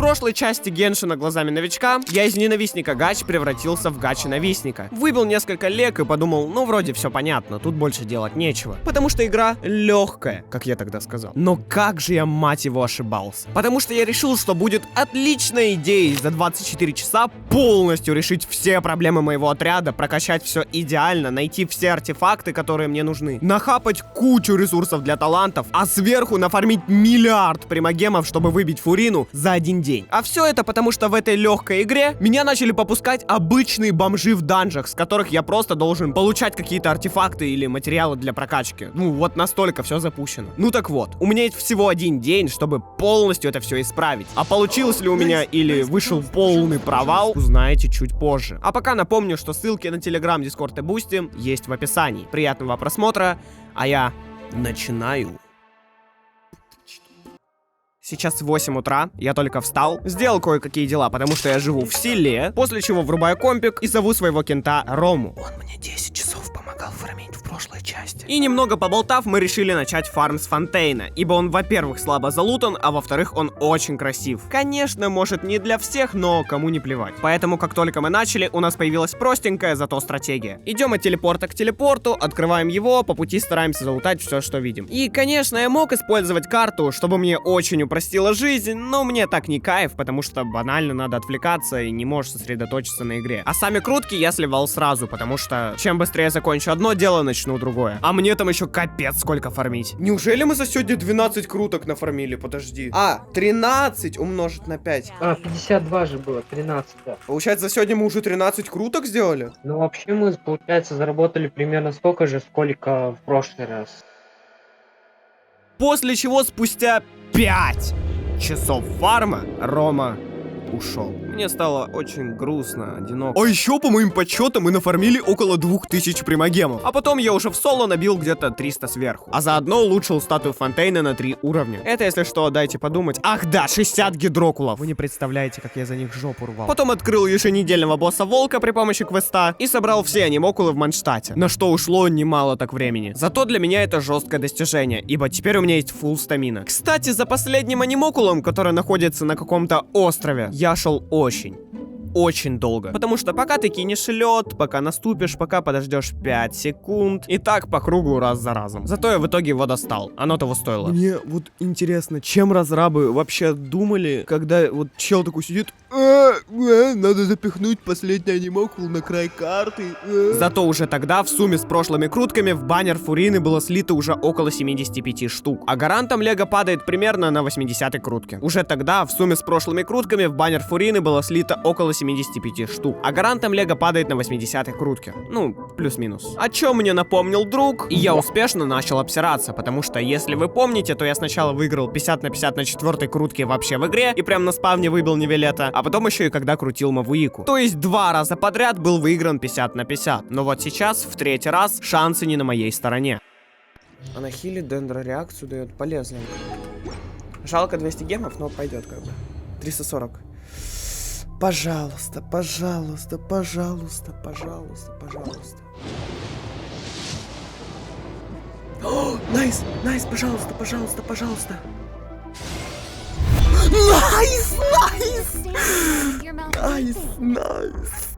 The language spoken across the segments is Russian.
прошлой части Геншина глазами новичка я из ненавистника гач превратился в гача-ненавистника. Выбил несколько лек и подумал, ну вроде все понятно, тут больше делать нечего. Потому что игра легкая, как я тогда сказал. Но как же я, мать его, ошибался. Потому что я решил, что будет отличной идеей за 24 часа полностью решить все проблемы моего отряда, прокачать все идеально, найти все артефакты, которые мне нужны, нахапать кучу ресурсов для талантов, а сверху нафармить миллиард примагемов, чтобы выбить Фурину за один день. А все это потому, что в этой легкой игре меня начали попускать обычные бомжи в данжах, с которых я просто должен получать какие-то артефакты или материалы для прокачки. Ну, вот настолько все запущено. Ну так вот, у меня есть всего один день, чтобы полностью это все исправить. А получилось ли у меня или вышел полный провал, узнаете чуть позже. А пока напомню, что ссылки на Telegram, Discord и Boosty есть в описании. Приятного просмотра, а я начинаю. Сейчас 8 утра, я только встал, сделал кое-какие дела, потому что я живу в селе, после чего врубаю компик и зову своего кента Рому. Он мне 10 часов помогал фармить в прошлой части. И немного поболтав, мы решили начать фарм с Фонтейна, ибо он, во-первых, слабо залутан, а во-вторых, он очень красив. Конечно, может не для всех, но кому не плевать. Поэтому, как только мы начали, у нас появилась простенькая, зато стратегия. Идем от телепорта к телепорту, открываем его, по пути стараемся залутать все, что видим. И, конечно, я мог использовать карту, чтобы мне очень упростила жизнь, но мне так не кайф, потому что банально надо отвлекаться и не можешь сосредоточиться на игре. А сами крутки я сливал сразу, потому что чем быстрее я закончу одно дело, начну другое. А мне там еще капец сколько фармить. Неужели мы за сегодня 12 круток нафармили? Подожди. 13 умножить на 5. 52 же было, 13, да. Получается, за сегодня мы уже 13 круток сделали? Ну, вообще мы, получается, заработали примерно столько же, сколько в прошлый раз. После чего спустя 5 часов фарма Рома ушел. Мне стало очень грустно, одиноко. А еще, по моим подсчетам, мы нафармили около 2000 примагемов. А потом я уже в соло набил где-то 300 сверху. А заодно улучшил статую Фонтейна на 3 уровня. Это, если что, дайте подумать. Ах да, 60 гидрокулов. Вы не представляете, как я за них жопу рвал. Потом открыл еженедельного босса Волка при помощи квеста и собрал все анимокулы в Манштате. На что ушло немало так времени. Зато для меня это жесткое достижение, ибо теперь у меня есть фулл стамина. Кстати, за последним анимокулом, который находится на каком-то острове, я шел очень долго. Потому что пока ты кинешь лед, пока наступишь, пока подождешь 5 секунд. И так по кругу раз за разом. Зато я в итоге его достал. Оно того стоило. Мне вот интересно, чем разрабы вообще думали, когда вот чел такой сидит: надо запихнуть последний анимокул на край карты. Зато уже тогда в сумме с прошлыми крутками в баннер Фурины было слито уже около 75 штук. А гарантом лего падает примерно на 80-й крутке. Уже тогда в сумме с прошлыми крутками в баннер Фурины было слито около 75 штук. А гарантом лего падает на 80-й крутке. Ну, плюс-минус. О чем мне напомнил друг, и я успешно начал обсираться, потому что, если вы помните, то я сначала выиграл 50 на 50 на 4-й крутке вообще в игре, и прям на спавне выбил Нивелета, а потом еще и когда крутил Мавуику. То есть 2 раза подряд был выигран 50 на 50. Но вот сейчас, в 3-й раз, шансы не на моей стороне. Она хилит, дендрореакцию дает, полезно. Жалко 200 гемов, но пойдет как бы. 340. Пожалуйста, пожалуйста, пожалуйста, пожалуйста, пожалуйста. О, найс, найс, пожалуйста, пожалуйста, пожалуйста. Найс, найс, найс, найс.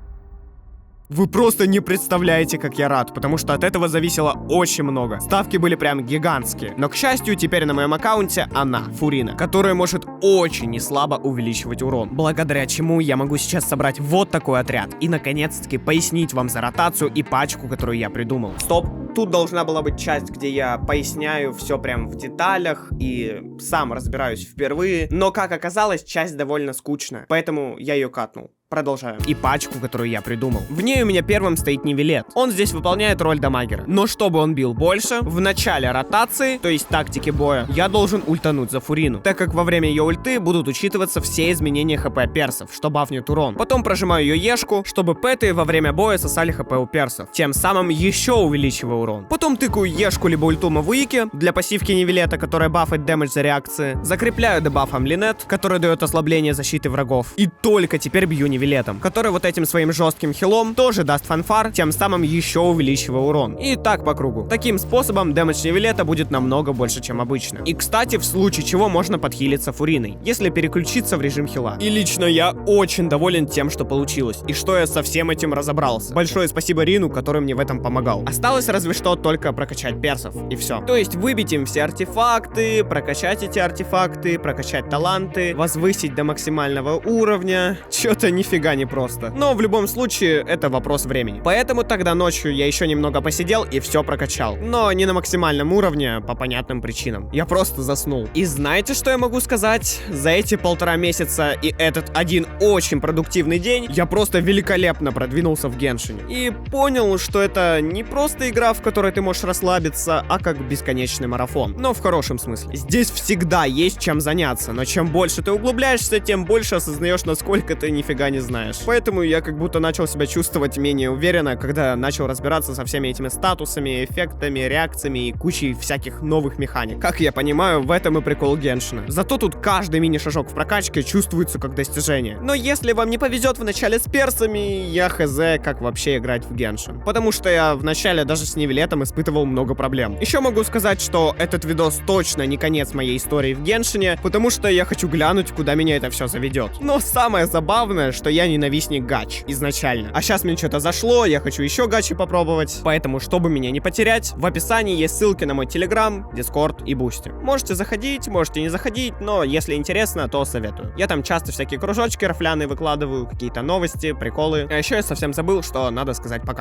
Вы просто не представляете, как я рад, потому что от этого зависело очень много. Ставки были прям гигантские. Но, к счастью, теперь на моем аккаунте она, Фурина, которая может очень неслабо увеличивать урон. Благодаря чему я могу сейчас собрать вот такой отряд. И, наконец-таки, пояснить вам за ротацию и пачку, которую я придумал. Стоп. Тут должна была быть часть, где я поясняю все прям в деталях и сам разбираюсь впервые. Но, как оказалось, часть довольно скучная. Поэтому я ее катнул. Продолжаем. И пачку, которую я придумал. В ней у меня первым стоит Нивелет. Он здесь выполняет роль дамагера. Но чтобы он бил больше, в начале ротации, то есть тактики боя, я должен ультануть за Фурину, так как во время ее ульты будут учитываться все изменения хп персов, что бафнет урон. Потом прожимаю ее ешку, чтобы пэты во время боя сосали хп у персов, тем самым еще увеличивая урон. Потом тыкаю Ешку либо ульту Мавуики для пассивки Нивелета, которая бафает дэмэдж за реакции. Закрепляю дебафом Линет, который дает ослабление защиты врагов. И только теперь бью Нивелетом, который вот этим своим жестким хилом тоже даст фанфар, тем самым еще увеличивая урон. И так по кругу. Таким способом дэмэдж Нивелета будет намного больше, чем обычно. И, кстати, в случае чего можно подхилиться Фуриной, если переключиться в режим хила. И лично я очень доволен тем, что получилось, и что я со всем этим разобрался. Большое спасибо Рину, который мне в этом помогал. Осталось разве что только прокачать персов, и все. То есть выбить им все артефакты, прокачать эти артефакты, прокачать таланты, возвысить до максимального уровня. Чё-то нифига не просто. Но в любом случае, это вопрос времени. Поэтому тогда ночью я еще немного посидел и все прокачал. Но не на максимальном уровне, по понятным причинам. Я просто заснул. И знаете, что я могу сказать? За эти 1,5 месяца и этот один очень продуктивный день я просто великолепно продвинулся в Геншине. И понял, что это не просто игра, в которой ты можешь расслабиться, а как бесконечный марафон. Но в хорошем смысле. Здесь всегда есть чем заняться, но чем больше ты углубляешься, тем больше осознаешь, насколько ты нифига не знаешь. Поэтому я как будто начал себя чувствовать менее уверенно, когда начал разбираться со всеми этими статусами, эффектами, реакциями и кучей всяких новых механик. Как я понимаю, в этом и прикол Геншина. Зато тут каждый мини-шажок в прокачке чувствуется как достижение. Но если вам не повезет в начале с персами, я хз, как вообще играть в Геншин. Потому что я в начале даже с Нивелетом испытывал много проблем. Еще могу сказать, что этот видос точно не конец моей истории в Геншине, потому что я хочу глянуть, куда меня это все заведет. Но самое забавное, что я ненавистник гач изначально. А сейчас мне что-то зашло, я хочу еще гачи попробовать. Поэтому, чтобы меня не потерять, в описании есть ссылки на мой Телеграм, Дискорд и Бусти. Можете заходить, можете не заходить, но если интересно, то советую. Я там часто всякие кружочки рафляные выкладываю, какие-то новости, приколы. А еще я совсем забыл, что надо сказать пока.